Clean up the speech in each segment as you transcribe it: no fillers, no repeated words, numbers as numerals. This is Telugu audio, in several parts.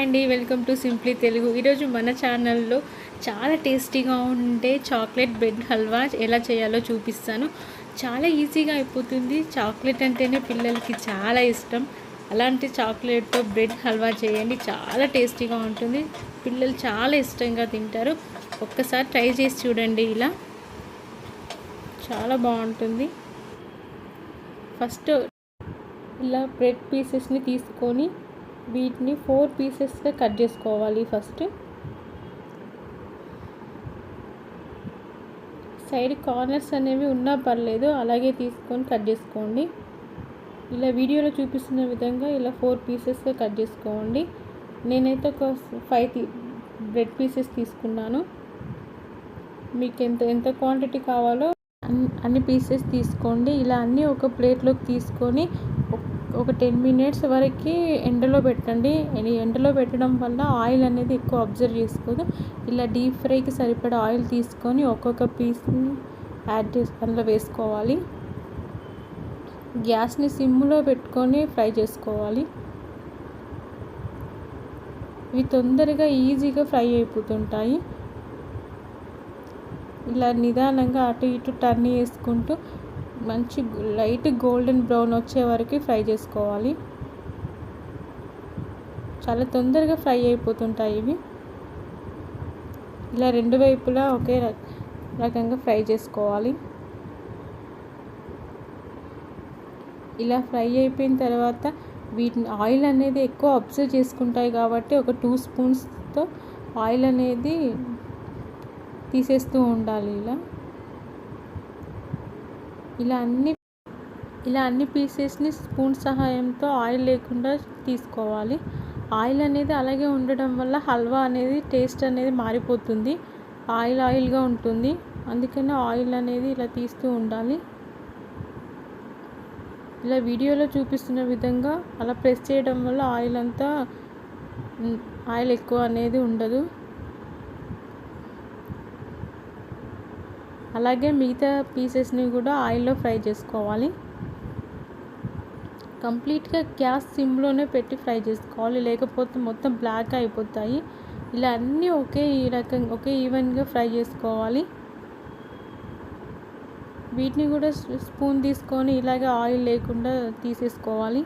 అండి, వెల్కమ్ టు సింప్లీ తెలుగు. ఈరోజు మన ఛానల్లో చాలా టేస్టీగా ఉండే చాక్లెట్ బ్రెడ్ హల్వా ఎలా చేయాలో చూపిస్తాను. చాలా ఈజీగా అయిపోతుంది. చాక్లెట్ అంటేనే పిల్లలకి చాలా ఇష్టం. అలాంటి చాక్లెట్తో బ్రెడ్ హల్వా చేయండి, చాలా టేస్టీగా ఉంటుంది. పిల్లలు చాలా ఇష్టంగా తింటారు. ఒక్కసారి ట్రై చేసి చూడండి, ఇలా చాలా బాగుంటుంది. ఫస్ట్ ఇలా బ్రెడ్ పీసెస్ని తీసుకొని వీటిని 4 పీసెస్గా కట్ చేసుకోవాలి. ఫస్ట్ సైడ్ కార్నర్స్ అనేవి ఉన్నా పర్లేదు, అలాగే తీసుకొని కట్ చేసుకోండి. ఇలా వీడియోలో చూపిస్తున్న విధంగా ఇలా 4 పీసెస్గా కట్ చేసుకోండి. నేనైతే ఒక 5 బ్రెడ్ పీసెస్ తీసుకున్నాను. మీకు ఎంత క్వాంటిటీ కావాలో అన్ని పీసెస్ తీసుకోండి. ఇలా అన్నీ ఒక ప్లేట్లోకి తీసుకొని ఒక 10 మినిట్స్ వరకు ఎండలో పెట్టండి. ఎండలో పెట్టడం వల్ల ఆయిల్ అనేది ఎక్కువ అబ్జర్వ్ చేసుకోదు. ఇలా డీప్ ఫ్రైకి సరిపడా ఆయిల్ తీసుకొని ఒక్కొక్క పీస్ని అందులో వేసుకోవాలి. గ్యాస్ని సిమ్లో పెట్టుకొని ఫ్రై చేసుకోవాలి. ఇవి తొందరగా ఈజీగా ఫ్రై అయిపోతుంటాయి. ఇలా నిదానంగా అటు ఇటు టర్న్ చేసుకుంటూ మంచి లైట్ గోల్డెన్ బ్రౌన్ వచ్చే వరకు ఫ్రై చేసుకోవాలి. చాలా తొందరగా ఫ్రై అయిపోతుంటాయి ఇవి. ఇలా రెండు వైపులా ఒకే రకంగా ఫ్రై చేసుకోవాలి. ఇలా ఫ్రై అయిపోయిన తర్వాత వీటిని ఆయిల్ అనేది ఎక్కువ అబ్జర్వ్ చేసుకుంటాయి కాబట్టి ఒక 2 స్పూన్స్తో ఆయిల్ అనేది తీసేస్తూ ఉండాలి. ఇలా అన్ని పీసెస్ని స్పూన్ సహాయంతో ఆయిల్ లేకుండా తీసుకోవాలి. ఆయిల్ అనేది అలాగే ఉండడం వల్ల హల్వా అనేది టేస్ట్ అనేది మారిపోతుంది, ఆయిల్గా ఉంటుంది. అందుకని ఆయిల్ అనేది ఇలా తీస్తూ ఉండాలి. ఇలా వీడియోలో చూపిస్తున్న విధంగా అలా ప్రెస్ చేయడం వల్ల ఆయిల్ ఎక్కువ అనేది ఉండదు. అలాగే మిగతా పీసెస్ని కూడా ఆయిల్లో ఫ్రై చేసుకోవాలి. కంప్లీట్గా గ్యాస్ సిమ్లోనే పెట్టి ఫ్రై చేసుకోవాలి, లేకపోతే మొత్తం బ్లాక్ అయిపోతాయి. ఇలా అన్నీ ఒకే ఈవెన్గా ఫ్రై చేసుకోవాలి. వీటిని కూడా స్పూన్ తీసుకొని ఇలాగే ఆయిల్ లేకుండా తీసేసుకోవాలి.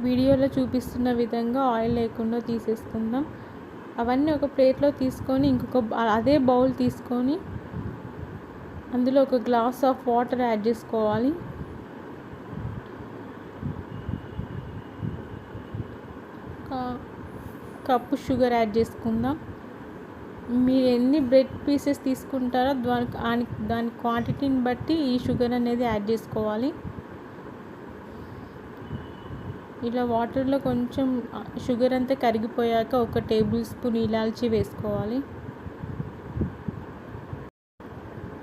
వీడియోలో చూపిస్తున్న విధంగా ఆయిల్ లేకుండా తీసేసుకుందాం. అవన్నీ ఒక ప్లేట్లో తీసుకొని అదే బౌల్ తీసుకొని అందులో ఒక గ్లాస్ ఆఫ్ వాటర్ యాడ్ చేసుకోవాలి. కప్పు షుగర్ యాడ్ చేసుకుందాం. మీరు ఎన్ని బ్రెడ్ పీసెస్ తీసుకుంటారో దాని క్వాంటిటీని బట్టి ఈ షుగర్ అనేది యాడ్ చేసుకోవాలి. ఇలా వాటర్లో కొంచెం షుగర్ అంతా కరిగిపోయాక 1 టేబుల్ స్పూన్ ఇలాచీ వేసుకోవాలి.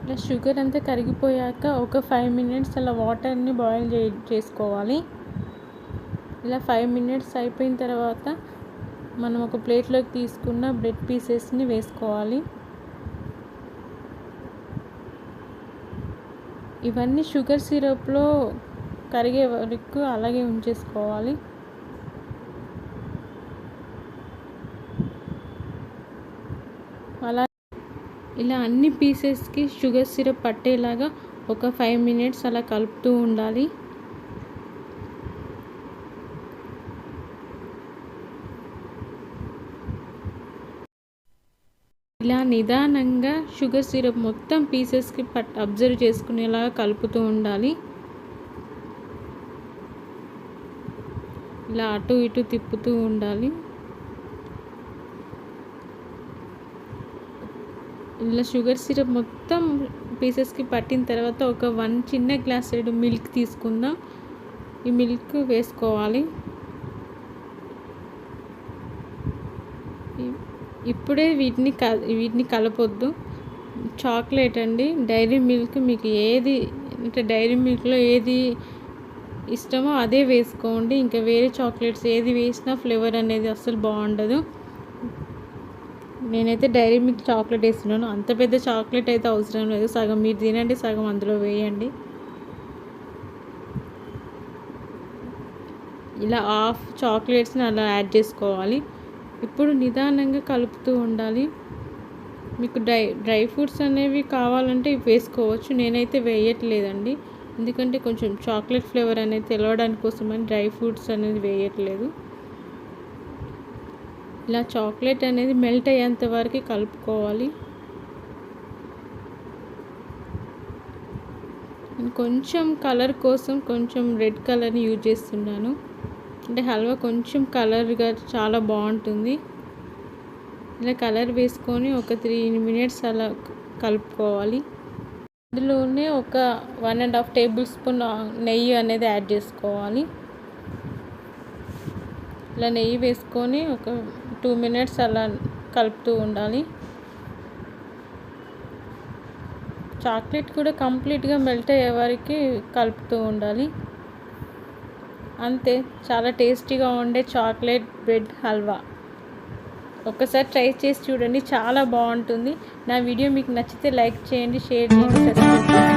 ఇలా షుగర్ అంతా కరిగిపోయాక ఒక 5 మినిట్స్ అలా వాటర్ని బాయిల్ చేసుకోవాలి. ఇలా 5 మినిట్స్ అయిపోయిన తర్వాత మనం ఒక ప్లేట్లోకి తీసుకున్న బ్రెడ్ పీసెస్ని వేసుకోవాలి. ఇవన్నీ షుగర్ సిరప్లో కరిగే వరకు అలాగే ఉంచేసుకోవాలి. ఇలా అన్ని పీసెస్కి షుగర్ సిరప్ పట్టేలాగా ఒక 5 మినిట్స్ అలా కలుపుతూ ఉండాలి. ఇలా నిదానంగా షుగర్ సిరప్ మొత్తం పీసెస్కి అబ్జర్వ్ చేసుకునేలాగా కలుపుతూ ఉండాలి. ఇలా అటు ఇటు తిప్పుతూ ఉండాలి. ఇలా షుగర్ సిరప్ మొత్తం పీసెస్కి పట్టిన తర్వాత ఒక 1 చిన్న గ్లాస్ మిల్క్ తీసుకుందాం. ఈ మిల్క్ వేసుకోవాలి. ఇప్పుడే వీటిని కలపొద్దు. చాక్లెట్ అండి, డైరీ మిల్క్ మీకు డైరీ మిల్క్లో ఏది ఇష్టమో అదే వేసుకోండి. ఇంకా వేరే చాక్లెట్స్ ఏది వేసినా ఫ్లేవర్ అనేది అస్సలు బాగుండదు. నేనైతే డైరీ మిల్క్ చాక్లెట్ వేస్తున్నాను. అంత పెద్ద చాక్లెట్ అయితే అవసరం లేదు, సగం మీరు తినండి, సగం అందులో వేయండి. ఇలా హాఫ్ చాక్లెట్స్ని అలా యాడ్ చేసుకోవాలి. ఇప్పుడు నిదానంగా కలుపుతూ ఉండాలి. మీకు డ్రై ఫ్రూట్స్ అనేవి కావాలంటే ఇవి వేసుకోవచ్చు. నేనైతే వేయట్లేదండి, ఎందుకంటే కొంచెం చాక్లెట్ ఫ్లేవర్ అనేది తెలవడానికి కోసమని డ్రై ఫ్రూట్స్ అనేది వేయట్లేదు. ఇలా చాక్లెట్ అనేది మెల్ట్ అయ్యేంత వరకు కలుపుకోవాలి. నేను కొంచెం కలర్ కోసం కొంచెం రెడ్ కలర్ని యూజ్ చేస్తున్నాను, అంటే హల్వా కొంచెం కలర్గా చాలా బాగుంటుంది. ఇలా కలర్ వేసుకొని ఒక 3 minutes అలా కలుపుకోవాలి. ఇందులోనే ఒక 1.5 టేబుల్ స్పూన్ నెయ్యి అనేది యాడ్ చేసుకోవాలి. ఇలా నెయ్యి వేసుకొని ఒక 2 minutes అలా కలుపుతూ ఉండాలి. చాక్లెట్ కూడా కంప్లీట్గా మెల్ట్ అయ్యే వరకు కలుపుతూ ఉండాలి. అంతే, చాలా టేస్టీగా ఉండే చాక్లెట్ బ్రెడ్ హల్వా. ఒకసారి ట్రై చేసి చూడండి, చాలా బాగుంటుంది. నా వీడియో మీకు నచ్చితే లైక్ చేయండి, షేర్ చేయండి, సబ్స్క్రైబ్ చేయండి.